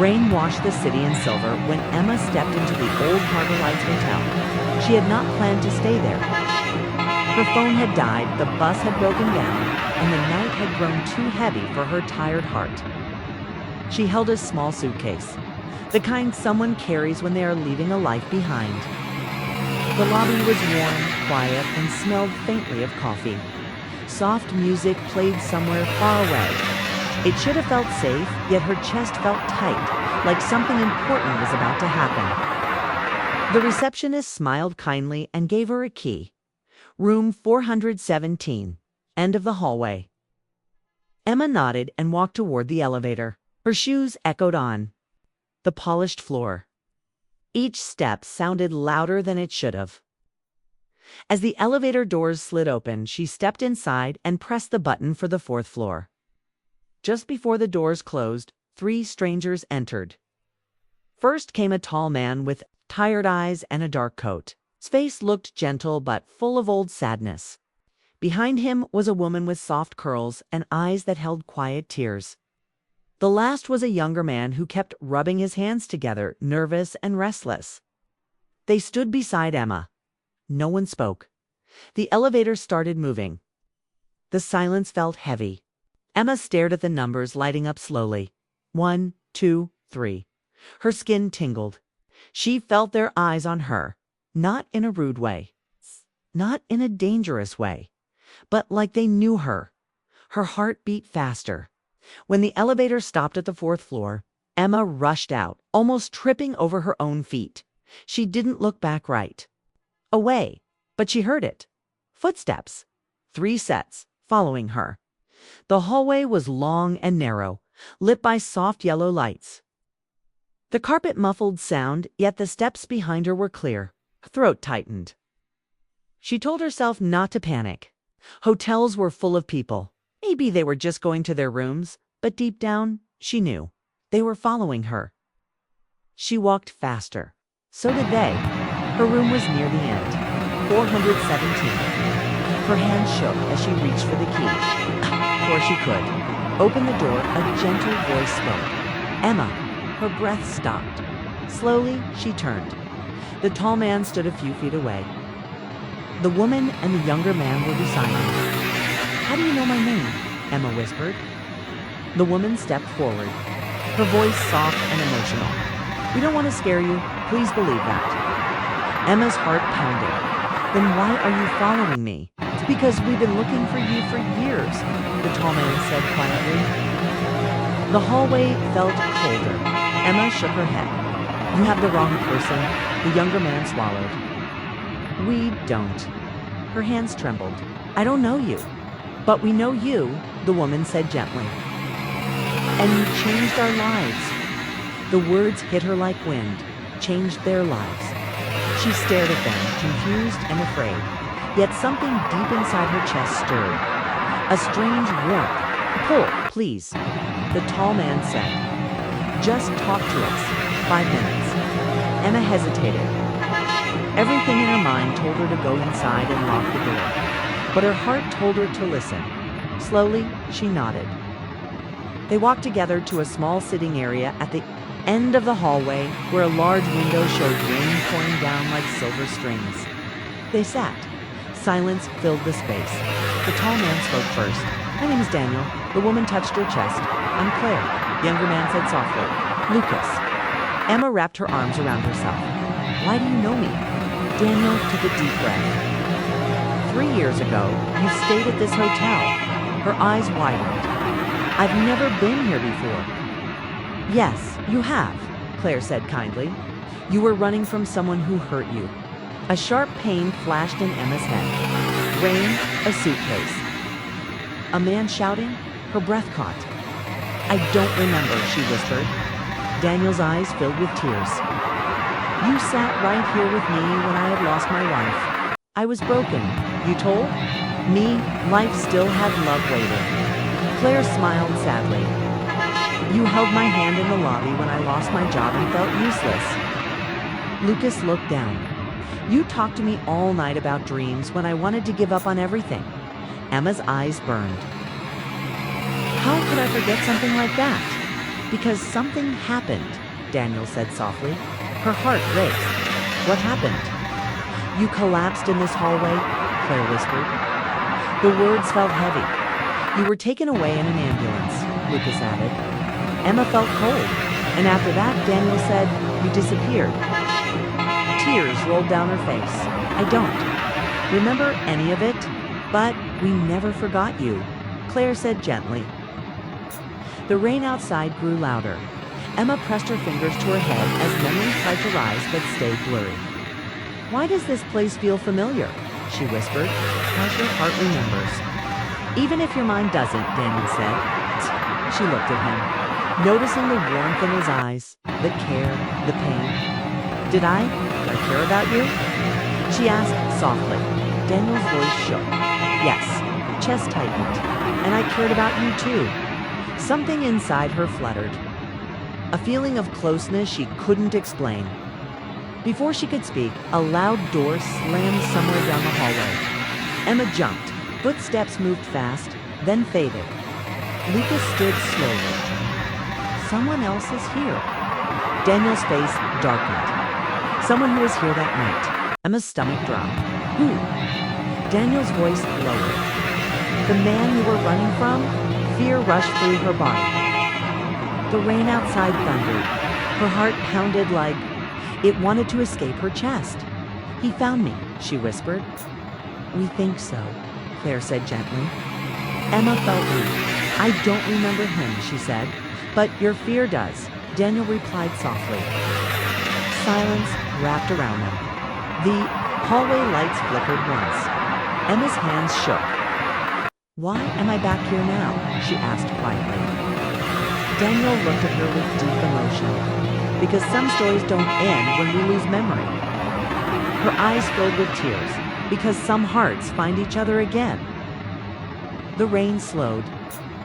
Rain washed the city in silver when Emma stepped into the old Harbor Lights Hotel. She had not planned to stay there. Her phone had died, the bus had broken down, and the night had grown too heavy for her tired heart. She held a small suitcase, the kind someone carries when they are leaving a life behind. The lobby was warm, quiet, and smelled faintly of coffee. Soft music played somewhere far away. It should have felt safe, yet her chest felt tight, like something important was about to happen. The receptionist smiled kindly and gave her a key. Room 417, end of the hallway. Emma nodded and walked toward the elevator. Her shoes echoed on the polished floor. Each step sounded louder than it should have. As the elevator doors slid open, she stepped inside and pressed the button for the fourth floor. Just before the doors closed, 3 strangers entered. First came a tall man with tired eyes and a dark coat. His face looked gentle but full of old sadness. Behind him was a woman with soft curls and eyes that held quiet tears. The last was a younger man who kept rubbing his hands together, nervous and restless. They stood beside Emma. No one spoke. The elevator started moving. The silence felt heavy. Emma stared at the numbers lighting up slowly. 1, 2, 3. Her skin tingled. She felt their eyes on her, not in a rude way, not in a dangerous way, but like they knew her. Her heart beat faster. When the elevator stopped at the 4th floor, Emma rushed out, almost tripping over her own feet. She didn't look back right away, but she heard it. Footsteps. 3 sets, following her. The hallway was long and narrow, lit by soft yellow lights. The carpet muffled sound, yet the steps behind her were clear. Her throat tightened. She told herself not to panic. Hotels were full of people. Maybe they were just going to their rooms, but deep down, she knew. They were following her. She walked faster. So did they. Her room was near the end. 417. Her hand shook as she reached for the key. Before she could open the door, a gentle voice spoke. Emma. Her breath stopped. Slowly, she turned. The tall man stood a few feet away. The woman and the younger man were beside him. How do you know my name? Emma whispered. The woman stepped forward, her voice soft and emotional. We don't want to scare you. Please believe that. Emma's heart pounded. Then why are you following me? It's because we've been looking for you for years, the tall man said quietly. The hallway felt colder. Emma shook her head. You have the wrong person, the younger man swallowed. We don't. Her hands trembled. I don't know you. But we know you, the woman said gently. And you changed our lives. The words hit her like wind, changed their lives. She stared at them, confused and afraid. Yet something deep inside her chest stirred. A strange warmth. Pull, please, the tall man said. Just talk to us. 5 minutes. Emma hesitated. Everything in her mind told her to go inside and lock the door. But her heart told her to listen. Slowly, she nodded. They walked together to a small sitting area at the end of the hallway where a large window showed rain pouring down like silver strings. They sat. Silence filled the space. The tall man spoke first. My name is Daniel. The woman touched her chest. I'm Claire, the younger man said softly. Lucas. Emma wrapped her arms around herself. Why do you know me? Daniel took a deep breath. 3 years ago, you stayed at this hotel. Her eyes widened. I've never been here before. Yes, you have, Claire said kindly. You were running from someone who hurt you. A sharp pain flashed in Emma's head. Rain, a suitcase. A man shouting? Her breath caught. I don't remember, she whispered. Daniel's eyes filled with tears. You sat right here with me when I had lost my wife. I was broken. You told me life still had love waiting. Claire smiled sadly. You held my hand in the lobby when I lost my job and felt useless. Lucas looked down. You talked to me all night about dreams when I wanted to give up on everything. Emma's eyes burned. How could I forget something like that? Because something happened, Daniel said softly. Her heart raced. What happened? You collapsed in this hallway, Claire whispered. The words felt heavy. You were taken away in an ambulance, Lucas added. Emma felt cold, and after that, Daniel said, you disappeared. Tears rolled down her face. I don't remember any of it, but we never forgot you, Claire said gently. The rain outside grew louder. Emma pressed her fingers to her head as memories tried to rise but stayed blurry. Why does this place feel familiar? She whispered, as your heart remembers. Even if your mind doesn't, Daniel said. She looked at him, noticing the warmth in his eyes, the care, the pain. Did I care about you? She asked softly. Daniel's voice shook. Yes, chest tightened. And I cared about you too. Something inside her fluttered. A feeling of closeness she couldn't explain. Before she could speak, a loud door slammed somewhere down the hallway. Emma jumped. Footsteps moved fast, then faded. Lucas stood slowly. Someone else is here. Daniel's face darkened. Someone who was here that night. Emma's stomach dropped. Who? Daniel's voice lowered. The man you were running from? Fear rushed through her body. The rain outside thundered. Her heart pounded like it wanted to escape her chest. He found me, she whispered. We think so, Claire said gently. Emma felt weak. I don't remember him, she said. But your fear does, Daniel replied softly. Silence wrapped around them. The hallway lights flickered once. Emma's hands shook. Why am I back here now? She asked quietly. Daniel looked at her with deep emotion. Because some stories don't end when we lose memory. Her eyes filled with tears. Because some hearts find each other again. The rain slowed.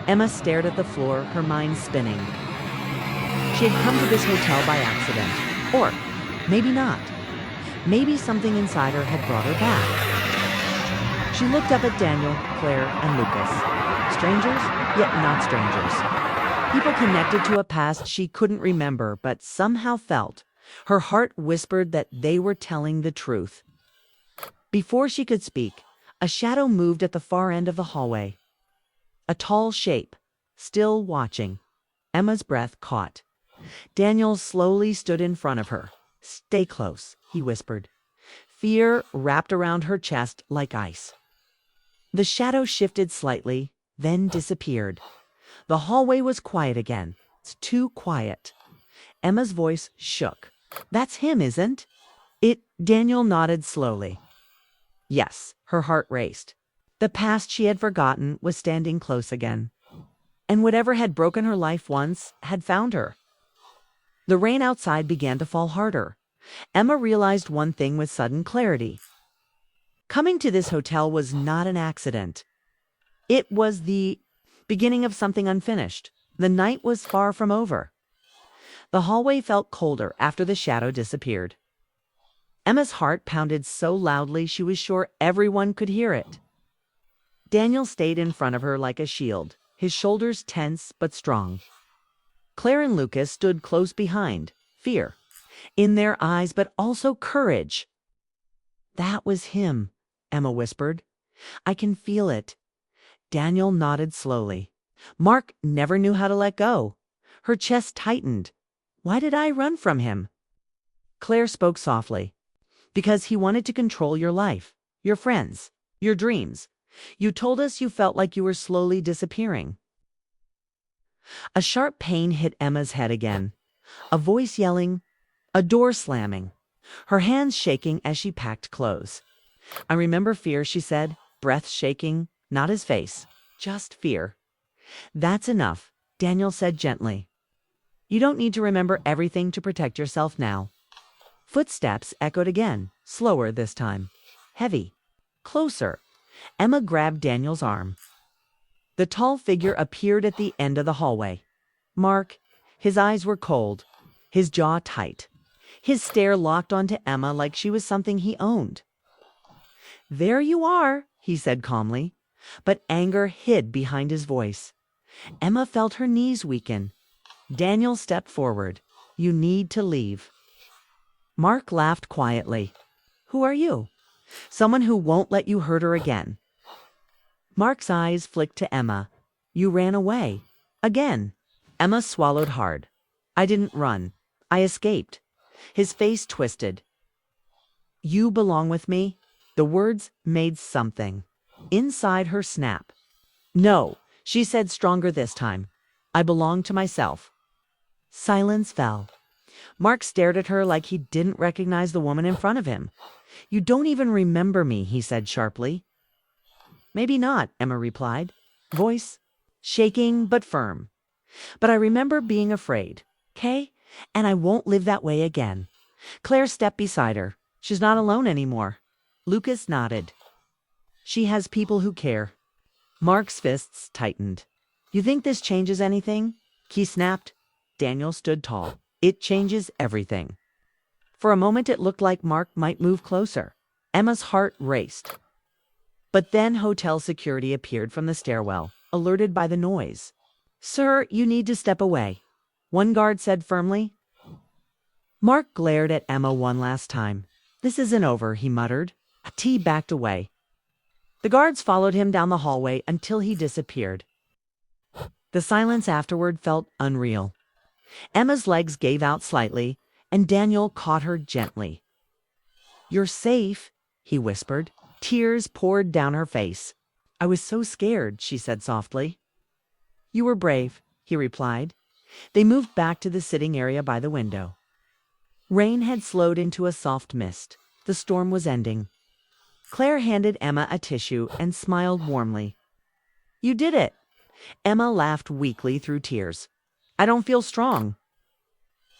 Emma stared at the floor, her mind spinning. She had come to this hotel by accident. Or maybe not. Maybe something inside her had brought her back. She looked up at Daniel, Claire, and Lucas. Strangers, yet not strangers. People connected to a past she couldn't remember, but somehow felt. Her heart whispered that they were telling the truth. Before she could speak, a shadow moved at the far end of the hallway. A tall shape, still watching. Emma's breath caught. Daniel slowly stood in front of her. Stay close, he whispered. Fear wrapped around her chest like ice. The shadow shifted slightly, then disappeared. The hallway was quiet again. It's too quiet. Emma's voice shook. That's him, isn't it? Daniel nodded slowly. Yes, her heart raced. The past she had forgotten was standing close again. And whatever had broken her life once had found her. The rain outside began to fall harder. Emma realized one thing with sudden clarity. Coming to this hotel was not an accident. It was the beginning of something unfinished. The night was far from over. The hallway felt colder after the shadow disappeared. Emma's heart pounded so loudly she was sure everyone could hear it. Daniel stayed in front of her like a shield, his shoulders tense but strong. Claire and Lucas stood close behind, fear in their eyes but also courage. That was him, Emma whispered. I can feel it. Daniel nodded slowly. Mark never knew how to let go. Her chest tightened. Why did I run from him? Claire spoke softly. Because he wanted to control your life, your friends, your dreams. You told us you felt like you were slowly disappearing. A sharp pain hit Emma's head again. A voice yelling, a door slamming, her hands shaking as she packed clothes. I remember fear, she said, breath shaking, not his face, just fear. That's enough, Daniel said gently. You don't need to remember everything to protect yourself now. Footsteps echoed again, slower this time. Heavy. Closer. Emma grabbed Daniel's arm. The tall figure appeared at the end of the hallway. Mark, his eyes were cold, his jaw tight. His stare locked onto Emma like she was something he owned. There you are, he said calmly, but anger hid behind his voice. Emma felt her knees weaken. Daniel stepped forward. You need to leave. Mark laughed quietly. Who are you? Someone who won't let you hurt her again. Mark's eyes flicked to Emma. You ran away. Again. Emma swallowed hard. I didn't run. I escaped. His face twisted. You belong with me? The words made something. Inside her snap. No, she said stronger this time. I belong to myself. Silence fell. Mark stared at her like he didn't recognize the woman in front of him. You don't even remember me, he said sharply. Maybe not, Emma replied, voice shaking but firm. But I remember being afraid, okay? And I won't live that way again. Claire stepped beside her. She's not alone anymore. Lucas nodded. She has people who care. Mark's fists tightened. You think this changes anything? He snapped. Daniel stood tall. It changes everything. For a moment it looked like Mark might move closer. Emma's heart raced. But then hotel security appeared from the stairwell, alerted by the noise. Sir, you need to step away, one guard said firmly. Mark glared at Emma one last time. This isn't over, he muttered. T backed away. The guards followed him down the hallway until he disappeared. The silence afterward felt unreal. Emma's legs gave out slightly, and Daniel caught her gently. You're safe, he whispered. Tears poured down her face. I was so scared, she said softly. You were brave, he replied. They moved back to the sitting area by the window. Rain had slowed into a soft mist. The storm was ending. Claire handed Emma a tissue and smiled warmly. You did it. Emma laughed weakly through tears. I don't feel strong.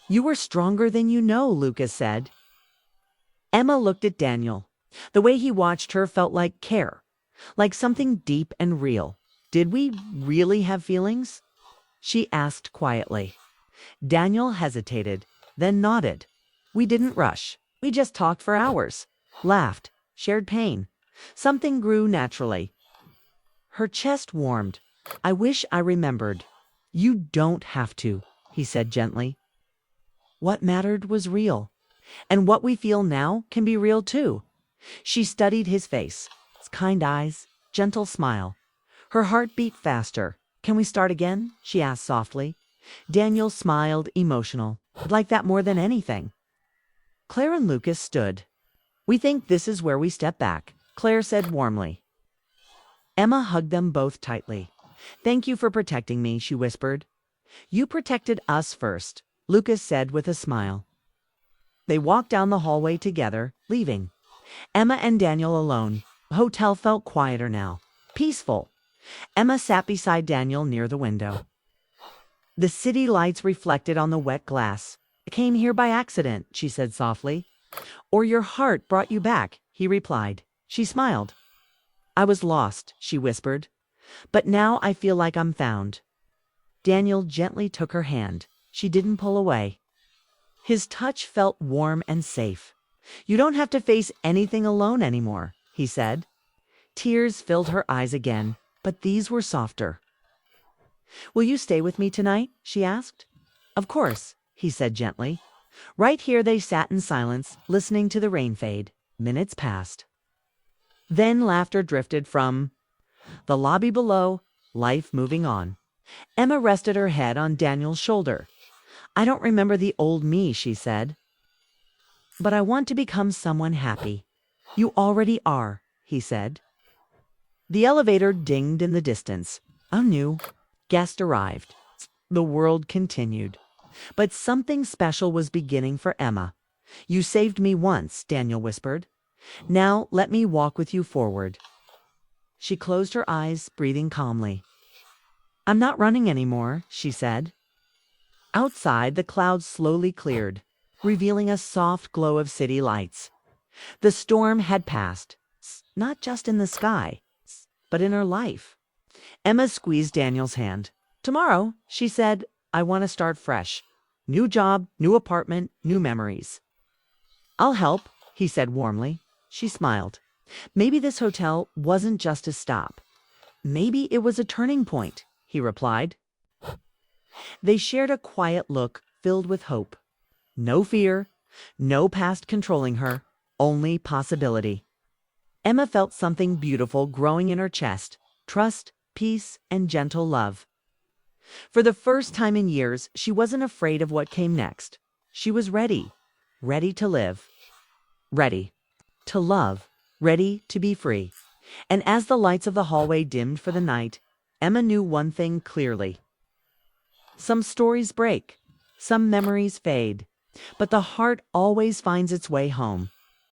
You were stronger than you know, Lucas said. Emma looked at Daniel. The way he watched her felt like care, like something deep and real. Did we really have feelings? She asked quietly. Daniel hesitated, then nodded. We didn't rush. We just talked for hours, laughed, shared pain. Something grew naturally. Her chest warmed. I wish I remembered. You don't have to, he said gently. What mattered was real, and what we feel now can be real too. She studied his face, his kind eyes, gentle smile. Her heart beat faster. Can we start again? She asked softly. Daniel smiled, emotional. I'd like that more than anything. Claire and Lucas stood. We think this is where we step back, Claire said warmly. Emma hugged them both tightly. Thank you for protecting me, she whispered. You protected us first, Lucas said with a smile. They walked down the hallway together, leaving. Emma and Daniel alone. The hotel felt quieter now, peaceful. Emma sat beside Daniel near the window. The city lights reflected on the wet glass. I came here by accident, she said softly. Or your heart brought you back, he replied. She smiled. I was lost, she whispered. But now I feel like I'm found. Daniel gently took her hand. She didn't pull away. His touch felt warm and safe. You don't have to face anything alone anymore, he said. Tears filled her eyes again, but these were softer. Will you stay with me tonight? She asked. Of course, he said gently. Right here they sat in silence, listening to the rain fade. Minutes passed. Then laughter drifted from the lobby below, life moving on. Emma rested her head on Daniel's shoulder. I don't remember the old me, she said. But I want to become someone happy. You already are, he said. The elevator dinged in the distance. A new guest arrived. The world continued. But something special was beginning for Emma. You saved me once, Daniel whispered. Now let me walk with you forward. She closed her eyes, breathing calmly. I'm not running anymore, she said. Outside, the clouds slowly cleared, revealing a soft glow of city lights. The storm had passed, not just in the sky, but in her life. Emma squeezed Daniel's hand. Tomorrow, she said, I want to start fresh. New job, new apartment, new memories. I'll help, he said warmly. She smiled. Maybe this hotel wasn't just a stop. Maybe it was a turning point, he replied. They shared a quiet look filled with hope. No fear, no past controlling her, only possibility. Emma felt something beautiful growing in her chest: trust, peace, and gentle love. For the first time in years, she wasn't afraid of what came next. She was ready, ready to live, ready to love, ready to be free. And as the lights of the hallway dimmed for the night, Emma knew one thing clearly. Some stories break, some memories fade, but the heart always finds its way home.